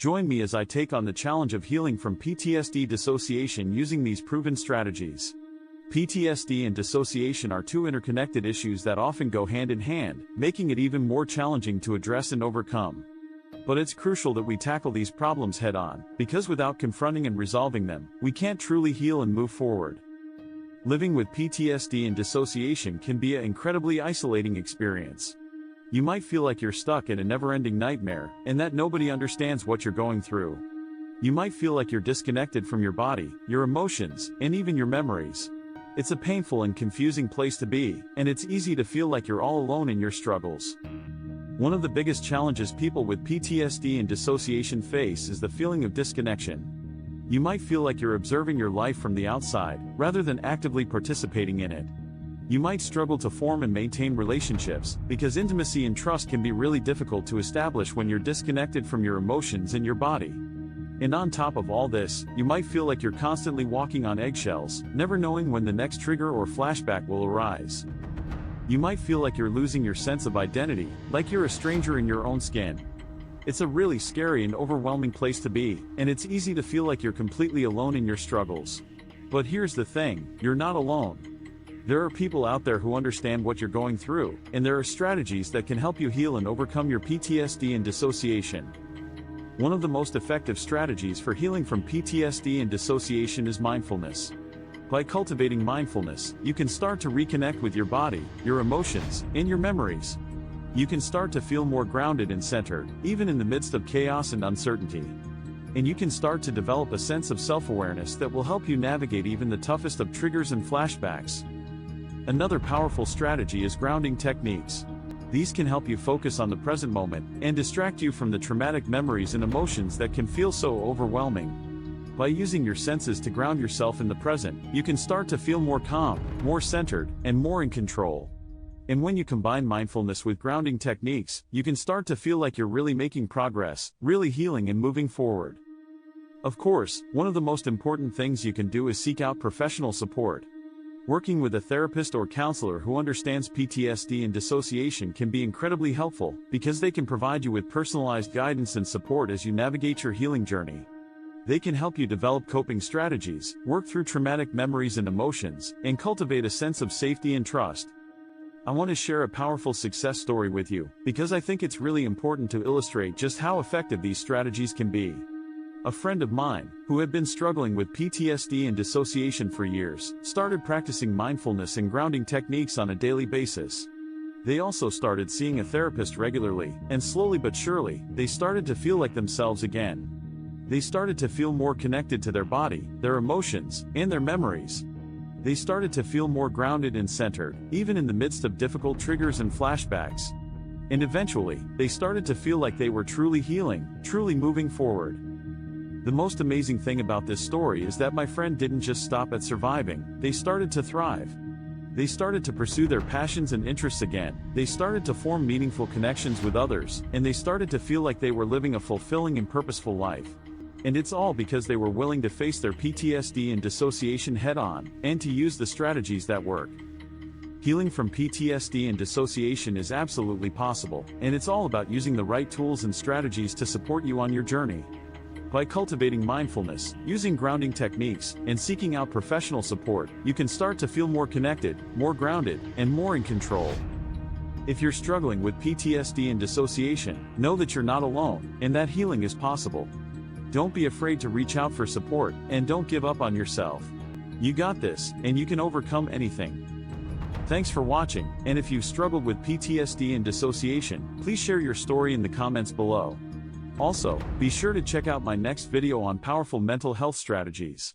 Join me as I take on the challenge of healing from PTSD dissociation using these proven strategies. PTSD and dissociation are two interconnected issues that often go hand in hand, making it even more challenging to address and overcome. But it's crucial that we tackle these problems head-on, because without confronting and resolving them, we can't truly heal and move forward. Living with PTSD and dissociation can be an incredibly isolating experience. You might feel like you're stuck in a never-ending nightmare, and that nobody understands what you're going through. You might feel like you're disconnected from your body, your emotions, and even your memories. It's a painful and confusing place to be, and it's easy to feel like you're all alone in your struggles. One of the biggest challenges people with PTSD and dissociation face is the feeling of disconnection. You might feel like you're observing your life from the outside, rather than actively participating in it. You might struggle to form and maintain relationships, because intimacy and trust can be really difficult to establish when you're disconnected from your emotions and your body. And on top of all this, you might feel like you're constantly walking on eggshells, never knowing when the next trigger or flashback will arise. You might feel like you're losing your sense of identity, like you're a stranger in your own skin. It's a really scary and overwhelming place to be, and it's easy to feel like you're completely alone in your struggles. But here's the thing, you're not alone. There are people out there who understand what you're going through, and there are strategies that can help you heal and overcome your PTSD and dissociation. One of the most effective strategies for healing from PTSD and dissociation is mindfulness. By cultivating mindfulness, you can start to reconnect with your body, your emotions, and your memories. You can start to feel more grounded and centered, even in the midst of chaos and uncertainty. And you can start to develop a sense of self-awareness that will help you navigate even the toughest of triggers and flashbacks. Another powerful strategy is grounding techniques. These can help you focus on the present moment, and distract you from the traumatic memories and emotions that can feel so overwhelming. By using your senses to ground yourself in the present, you can start to feel more calm, more centered, and more in control. And when you combine mindfulness with grounding techniques, you can start to feel like you're really making progress, really healing and moving forward. Of course, one of the most important things you can do is seek out professional support. Working with a therapist or counselor who understands PTSD and dissociation can be incredibly helpful, because they can provide you with personalized guidance and support as you navigate your healing journey. They can help you develop coping strategies, work through traumatic memories and emotions, and cultivate a sense of safety and trust. I want to share a powerful success story with you, because I think it's really important to illustrate just how effective these strategies can be. A friend of mine, who had been struggling with PTSD and dissociation for years, started practicing mindfulness and grounding techniques on a daily basis. They also started seeing a therapist regularly, and slowly but surely, they started to feel like themselves again. They started to feel more connected to their body, their emotions, and their memories. They started to feel more grounded and centered, even in the midst of difficult triggers and flashbacks. And eventually, they started to feel like they were truly healing, truly moving forward. The most amazing thing about this story is that my friend didn't just stop at surviving, they started to thrive. They started to pursue their passions and interests again, they started to form meaningful connections with others, and they started to feel like they were living a fulfilling and purposeful life. And it's all because they were willing to face their PTSD and dissociation head-on, and to use the strategies that work. Healing from PTSD and dissociation is absolutely possible, and it's all about using the right tools and strategies to support you on your journey. By cultivating mindfulness, using grounding techniques, and seeking out professional support, you can start to feel more connected, more grounded, and more in control. If you're struggling with PTSD and dissociation, know that you're not alone, and that healing is possible. Don't be afraid to reach out for support, and don't give up on yourself. You got this, and you can overcome anything. Thanks for watching, and if you've struggled with PTSD and dissociation, please share your story in the comments below. Also, be sure to check out my next video on powerful mental health strategies.